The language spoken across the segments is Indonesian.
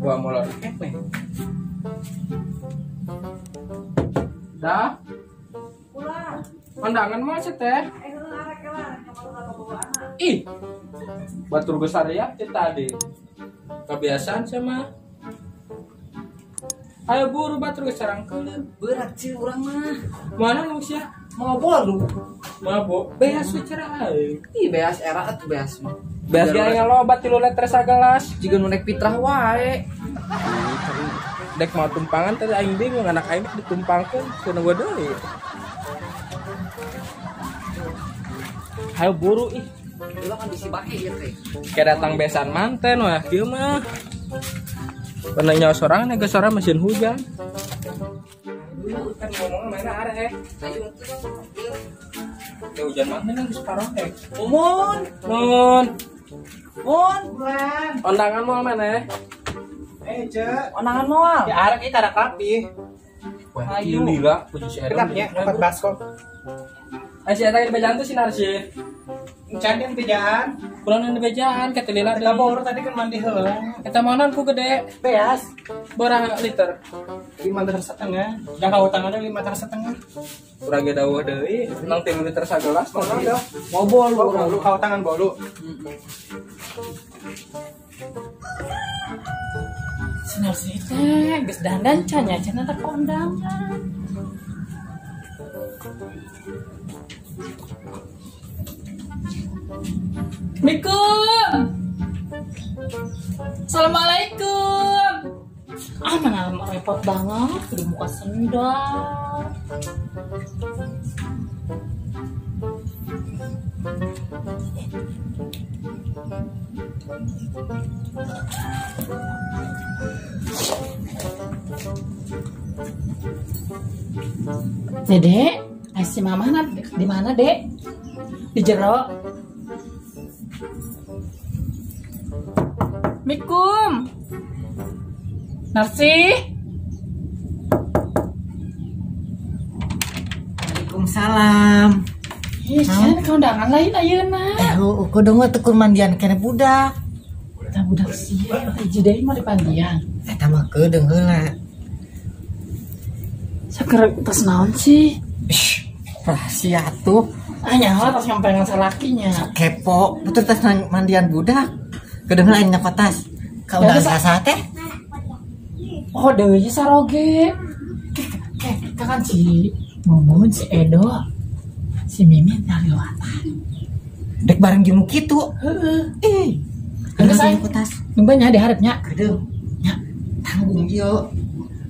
Gua mau loket nih. Dah. Pulang. Kondangan mah teh. Arek lah, kamu bawa anak. Ih. Batur besar ya tadi. Kebiasaan sama. Ayo buru batur sarang keuleuh. Berat sih orang mah. Mana nu sia? Mau bolu. Mabok. Beas bicara aing. Ih, beas era atuh beas mah. Beas ge aya lobat 3 liter sagelas. Jiga nu nek fitrah wae. Dek mau tumpangan tadi aing bingung anak aing ditumpangkeun keur gua deui. Ayo buru ih. Dulu kan bisi bake ya teh. Kayak datang besan manten wah kieu mah. Pernah nyawa sorangan ge sore mesin hujan. Kan ngomong mana arek Ayo. ya hujan manten geus parah Umun. Nun, Mun, bulan. kondangan moal mana? Cek. Onangan moal. Ya arek ieu tarak rapi. Wah, Ayo. ieu lila puji si Aaron. Kenapnya 4 baskom. Si eta di bejaan tuh si Narsi. Candian pijaan. Pulang di bejaan kata lila Kita deui. baru tadi kan mandi heula. Eta monan ku gede. Beas. Berapa liter? 5,5 Yang kau tangannya 5,5 Urang ge dawuh deui, nang 3 liter sagelas Bolu moal. dah. Mau bolu. Bolu kau tangan bolu. Sinar sih teh, geus dandan can ya, can ada kondangan. Assalamualaikum. Assalamualaikum. Ah, mana repot banget di muka sendal. Dek, si mama di mana, Dek? Di jero. Mikum. Narsi. Waalaikumsalam. Ih, can kondangan lain ayeuna. Kudu mah teu mandian kene budak. Tah budak sih, hiji deui mah dipandian. Eta mah kedeung heula. Saker tos naon sih? Rahasia tuh. Nyawa tos nyampean salakinya. Kepo, betul tas mandian budak. Kedeung lain nya kotas. Ka udah sasa teh. Oh, deui saroge. Kan si Mumun, si Edo, si Mimin dari Watan. Dek bareng jeung kitu. Heeh. Geus aya kotas. Mbaknya diharapnya. Kedeung. Nya tanggung ieu.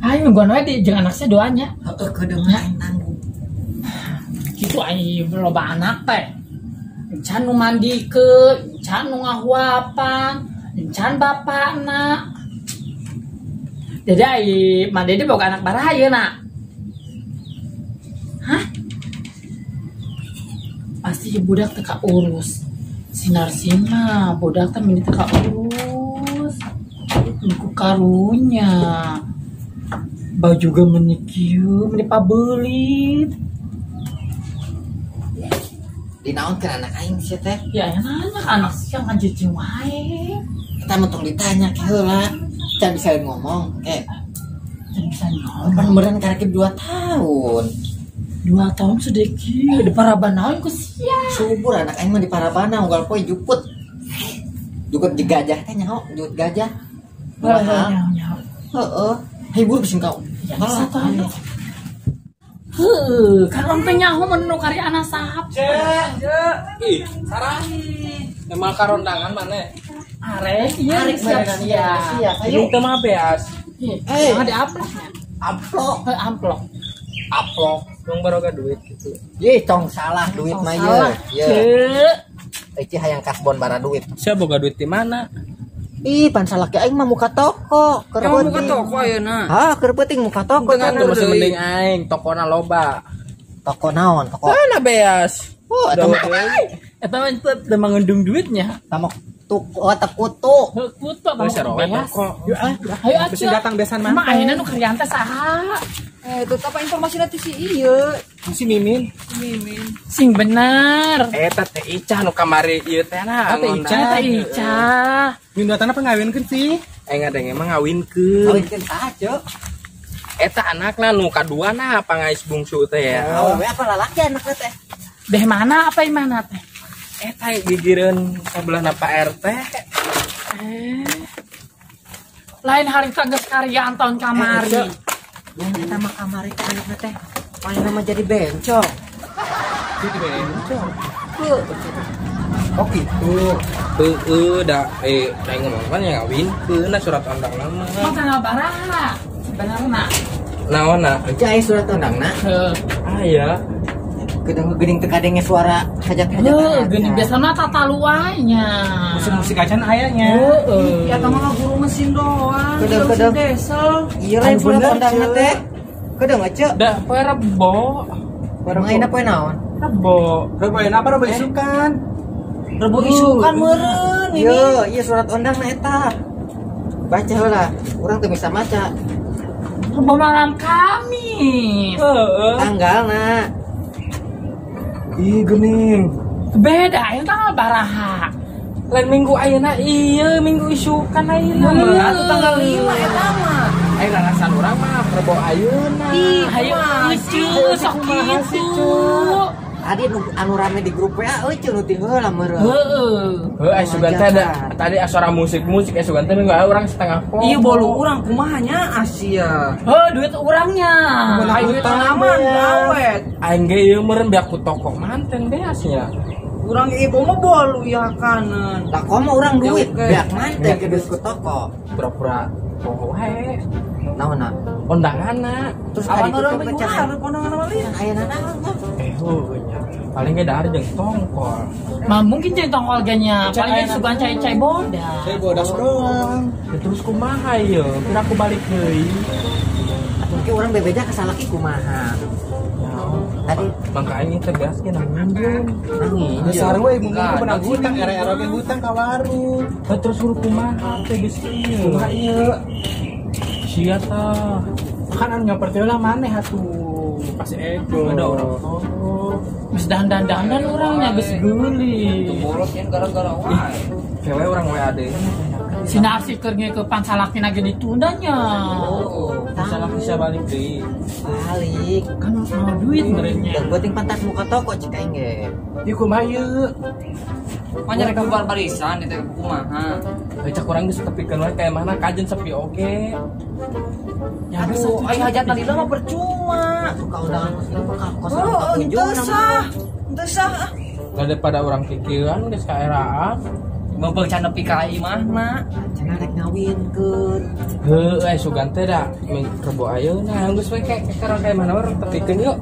Ayo nungguan wae di jeung anaknya doanya. Heeh, kedeung lain tanggung. Kitu ai loba anak teh. Encan nu mandikeun, encan nu ngahuapan, encan bapakna. Jadi ai mande dia boga anak baraha ayeuna. Hah? Pasti budak teu urus. Si Narsima budak teh meni teu urus. Ku karunya. Bau juga menikieu, meni pabeulit. Dinaonkeun anak aing sia teh. Ya nanya anak sih yang ngajijing wae. Kita mentong ditanya ke heula. Can bisa ngomong. Dan bisa Pan ngomong. meureun karek 2 tahun. 2 tahun sedeki. Di paraban naon ku sia. Subur anak aing mah di Parabana unggal poe juput. Jukut di gajah teh nyaho, jukut gajah. Nyaho. Heeh. Hibur bising kau. Ya bisa tahu. Kan ompe nyaho menu kari anak sahab. Ih, sarahi. Emang karondangan mana? Arek, iya Arek siap-siap. siap. Ini teh mah beas. Jangan di amplopnya. Amplop, Amplop. amplop. Yang baroga duit gitu. Ye, tong salah duit Tong mah salah. ye. Eci hayang kasbon bara duit. Saya boga duit di mana? Ih, pan salah ke aing mah muka toko. Keur penting. ayeuna. Hah, keur penting muka toko. Tengah cenah tuh masih deui. mending aing, tokona loba. Toko naon? Toko. Mana beas? Oh, eta mah Eta mah teu mangundung duitnya. tamu tuku tekutu. Kutu apa Geus roe beas. toko. Ayo atuh. Bisa datang besan Emang mana? ayeuna nu karyan teh saha? Itu apa informasi nanti sih iya Si Mimin. Sing bener. Eta teh Ica nu kamari ieu teh na. Eta Ica. Mindatana pangawinkeun sih. Ngadenge mah ngawinkeun. Kawinkeun tah, Cuk. Eta anakna nu kadua na pangais bungsu teh ya. Awewe apa lalaki anakna teh? Deh mana apa mana teh? Eta gigireun sabelahna Pak RT. Lain hari geus karyaan tahun kamari. Yang kita mah kamari teh anakna teh. Paling nama jadi bencong. Jadi bencong. Oh gitu. Da ngomong kan yang ngawinkeun na surat undang nama. Mau tanggal baraha? Benerna. Naonna? Jai surat undangna. Aya. Gedang geuning teu kadenge suara hajat-hajat. Geuning biasana tataluanya. Musik acan ayanya. Ya mah guru mesin doang. Kedeng. Desel. Iya lain surat undangna teh. Kedeng aja. Da poe Rebo. Main apa naon? Rebo. Rebo apa Rebo isukan? Rebo isukan meureun ini. Iya surat undangna eta. Baca heula. Urang teu bisa maca. Rebo malam Kamis. Tanggalna. Ih geuning. Beda yang tanggal baraha. Lain minggu ayeuna ieu minggu isukan ayeuna. Atuh tanggal 5 eta mah. Ayo rarasan urang mah Rebo ayeuna. Ih, hayu euceul sok kitu. Tadi anu rame di grup WA euceul nu tinggal heula meureun. Heuh sugan teh ada tadi asora musik sugan teh minggu urang setengah pol. Iya bolu urang kumahanya Asia. Duit urangnya. Duit tanaman awet. Aing ge ieu meureun biak ku toko manten beasnya. Urang ibu mah bolu ya kanan. Da komo urang duit Oke. beak manten ke ku toko. Pura-pura poho wae. Naonna? Undanganna. Terus Awan kali orang itu minggu pecahan. hareup kondangan balik. Ayeuna naon? Nya. Paling ge daar jeung tongkol. Mah mungkin jeung tongkol ganya. Paling suka cai-cai boda. Saya bodas doang. Ya, terus kumaha ieu? Kira aku balik deui. Mungkin urang bebeja kesalaki kumaha. Tadi Mangka aing teh gas ge nang minjem. nangis. Besar we ibu mah benang hutang era-era ge hutang ka warung. Terus suruh kumaha teh geus ieu. Kumaha ieu? Sia tah. Kan anu nyaperti lah maneh atuh. Pasti ego. Ada orang Geus dandan urangnya geus geuli. Bolot yen gara-gara wae. cewek orang WAD. Sina arsip keur ngeukepan salakina ge ditundanya. Salah bisa balik deui. Balik. Kan mau duit merenya. Dan penting pantas muka toko cek aing ge. Ieu kumaha ieu? Manya rek bubar barisan di teh kumaha. Cek urang geus tepikeun wae kayak mana kajen sepi oge. Aduh, ai hajat tadi mah percuma. Suka undangan muslim maka kosan Oh, oh, itu sah. Itu sah. Daripada orang kikieuan geus ka eraan. Beubeung can nepi ka imah na. cenah rek ngawinkeun. Heuh, sugan teh da rebo ayeuna geus we kayak sekarang kayak mana we tepikeun yuk.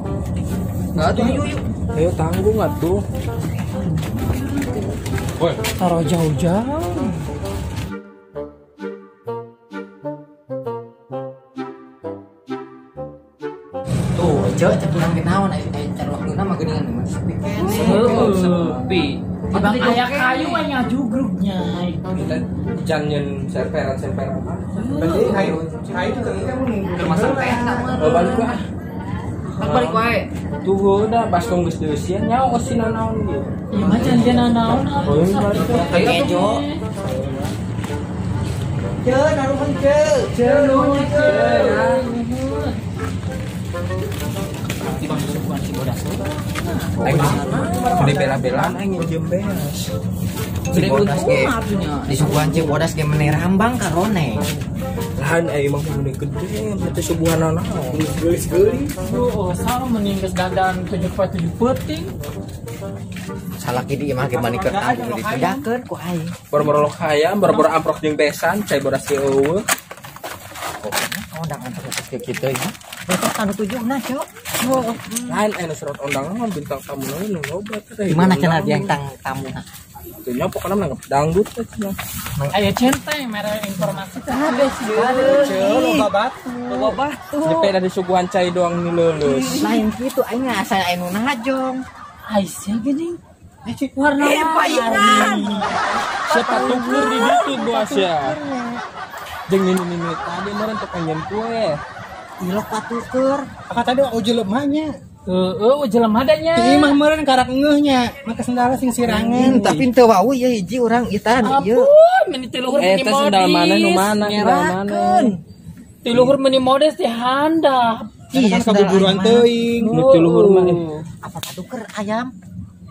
Enggak tuh yuk. Ayo tanggung atuh. Woi, Taruh jauh-jauh. Tuh, cek cek urang ge naon aya can waktuna mah geuningan mah sepi keneh. sepi. Bang aya kayu aya jugrugnya. Kita jangan serperan apa? Berarti hayu kan termasuk tenda mah. Balik lah. Balik wae. Tuh udah pas geus deusian nyaho osina naon gitu. Ya mah janjian naon. Oh, ini balik ke Kayak ejo. Ceu naruhan ceu. Di bang susukan si bodas. Aing di bela-belaan aing njem beas. Di bodas ge. Di suguhan ceu bodas ge meneh rambang karone. Lahan aing mah mun gede teh subuhan naon. Geus-geus. Oh, sama meninggal dandan 7 peting. Salaki di imah ge mani keur tanggung ditundakeun ku aing. Boro-boro hayam, boro-boro amprok jeung besan, cai bodas ge eueuh. Undangan terus ke kitu ya. Besok tanggal 7 na, Cuk. Lain anu surat undangan mah bintang tamu nu loba teh. Gimana cenah yang tang tamu na? Teu nya pokona nanggap dangdut teh cenah. Aya centeng mere informasi teh ada sih. Loba batu. Nyepe dari suguhan cai doang nu leuleus. Lain kitu aing asa anu najong. Aisyah gini. Warna paingan. Siapa tukur di ditu bos ya. Jeung nini tadi meureun teu kangen kue. Ilok patukur. Apa tadi uji lemahnya? jelema adanya. Ieu mah meureun karak ngeuhnya, maka sendal sing sirangan. Tapi teu wau ya hiji urang itan ieu. Ampun, meni tiluhur meni Teh sendal mana nu mana sendal mana. Tiluhur meni modest teh handap. Kan kabuburuan teuing. Nu tiluhur mah. Apa patuker ayam?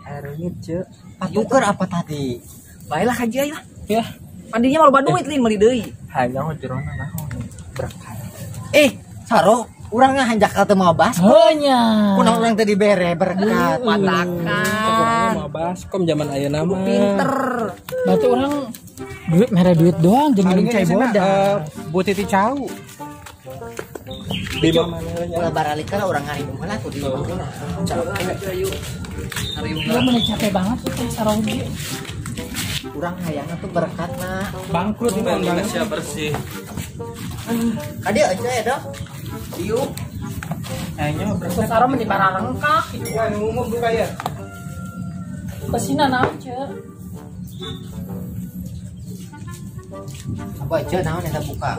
Areungit ceuk. Patuker apa tadi? Baiklah haji aja. Ya, Mandinya mah loba duit lin meuli deui. hanya jerona naon. Saro, urangnya hanjak teu mau bas. Hanya. Kunaon urang teh dibere berkat patakan. Mah baskom zaman ayeuna mah. Pinter. Berarti orang duit merah duit doang jeung minum cai boda. Bu Titi Cau. Di mana nya? Ulah baralik kana urang ngari heula tuh di rumah. Dia meni capek banget tuh teh sarauge. Urang hayangna tuh berkatna. Bangkrut ini bang. Indonesia bersih. Ade aja ya dong. Iu. Kayaknya mah bersih. Sarau meni bararengkak gitu. Wah, ngomong buka ya. Kesina aja. Apa aja naon eta buka.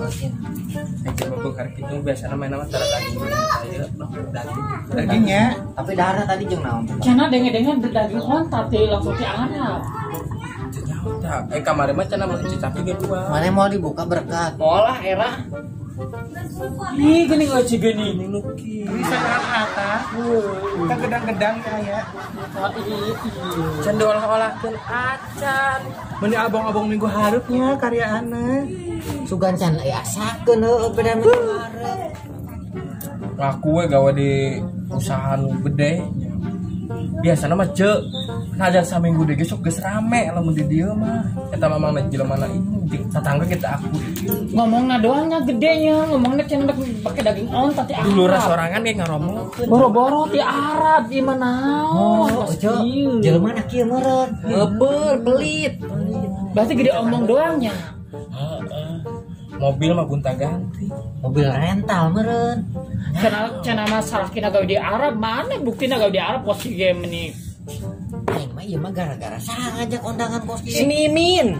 Coba bukar gitu biasanya main nama cara daging saya daging. Dagingnya. Tapi darah tadi jeung naon? Cenah denge-denge daging onta teh langsung teh Arab. Kemarin mah cenah mencicip tapi kedua. Mana mau dibuka berkat? Molah era. Ih, gini aja gini. Nuki. Bisa atas. Kita gedang-gedang ya. Can diolah-olahkeun acan. Meni abang-abang minggu harupnya karya Ana. Sugan can asakeun heueuh beda meureun. Ngaku we gawe di usaha nu gede. Biasana mah ceuk. Najan saminggu deui sok geus rame lamun di dieu mah. Eta mamangna jelemana ini jeung tetangga kita aku. Ngomongna doangnya gedenya, ngomongna cenah pakai daging onta teh Arab. Dulu restorangan ge ngaromongkeun. Boro-boro ti Arab di mana? Oh, ojo. Jelema na kieu meureun. Ngebel pelit. Berarti gede omong doangnya. Mobil mah gonta-ganti. Mobil rental meureun. Cenah masalah kina gawe di Arab, mana buktina gawe di Arab pos game ini. Aing mah ieu mah gara-gara saha ngajak undangan kos Si Mimin.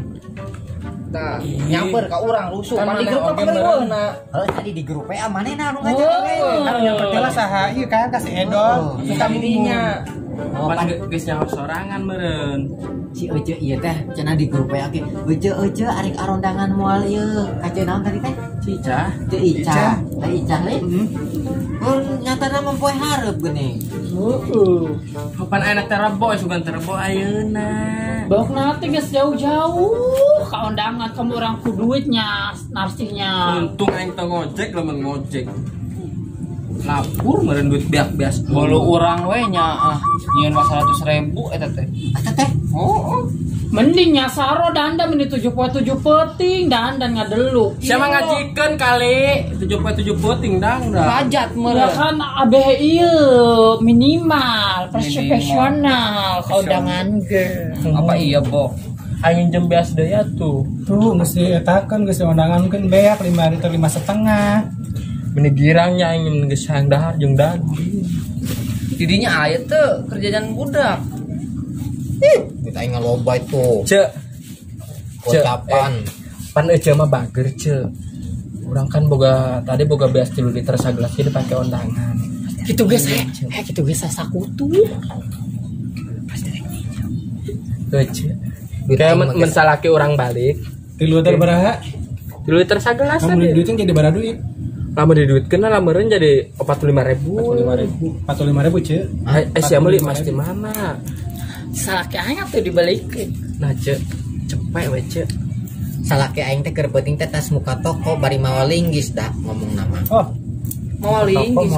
Nah, nyamper ka urang rusuh. Kan Mandi mana grup oge kan meureun. weuna. Heuh tadi di grup PA manehna anu ngajak we. Anu yang pertama saha ieu kan kasih Edol. Kita midinya. Oh, Pas pan geus nyaho sorangan meureun. si Ece ieu teh cenah di grup PA ge. Ece arek arondangan moal ieu. Kaceun naon tadi teh? Cicah. Teu Ica. Teh Ica le. Nyatana mah poe hareup geuning. Kapan anak terebo sugan terebo ayeuna. Bok nanti geus jauh-jauh ka undangan kamu orang ku duitnya narsihnya. Untung aing teu ngojek lamun ngojek. Lapur meureun duit biak-bias. Bolu urang we nya nyieun mah 100.000 eta teh. Eta teh Oh. Mending nyasaro dandan meni 7 peting dandan ngadeluk. Siapa ngajikeun kali 7 puting dang dah. Rajat Ya meureun. kan abeh ieu minimal profesional ka undangan ge. Apa iya, Bok? Aing jem beas deui atuh. Tuh mesti etakeun geus undangankeun beak 5 liter 5,5. Meni girangnya aing geus hayang dahar jeung daging. Didinya aya teu kerjaan budak. kita aing ngaloba itu. Cek. Ucapan. Pan eueuh mah bager cek. Urang kan boga beas 3 liter sagelas ge dipake undangan. Kitu geus kitu geus sakutu. Kece. Kayak mensalaki orang balik. 3 liter baraha? 3 liter sagelas Kamu tadi. duitnya jadi berapa duit? Lama diduitkeun lah meureun jadi 45.000. 45.000 ce. Sia meuli emas di mana? Salaki aing atuh dibalikeun. Nah, cek. Cepet we cek. Salaki aing teh keur penting teh tas muka toko bari mawa linggis dah ngomong nama. Oh, Mau linggis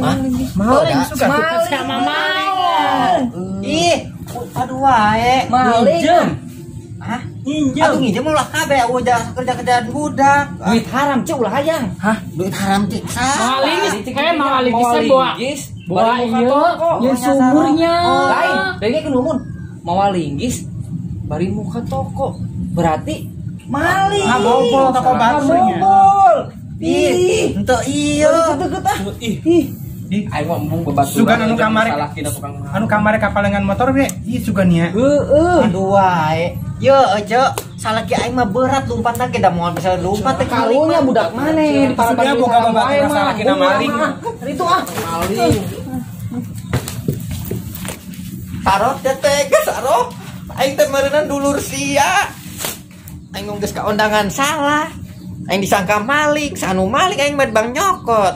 Hah? maling Dah. suka. Sama maling. Ih, aduh wae. Maling. Hah? Aku nginjem ulah kabeh udah kerja-kerjaan budak. Duit haram cek ulah hayang. Hah? Duit haram cik sah. Maling kayak maling bisa bawa. Bawa bari muka iya, toko. yang sumurnya. Lain, dari ke numun. Mau linggis bari muka toko. Berarti maling. Ngabobol toko batunya. Ngabobol. Ih, ente iya. Aing mah embung bebaturan. Sugan anu kamari. Salakina tukang mah. Anu kamari kapalengan motor ge. Ih sugan nya. Aduh wae. Yo aja salaki aing mah berat lompatna ge da moal bisa lompat teh Karunya budak maneh. Sudah boga babaturan salakina maling. Itu maling. Sarot teh tega sarot. Aing teh meureunna dulur sia. Aing geus ka undangan salah. Aing disangka maling, sanu maling aing mah bang nyokot.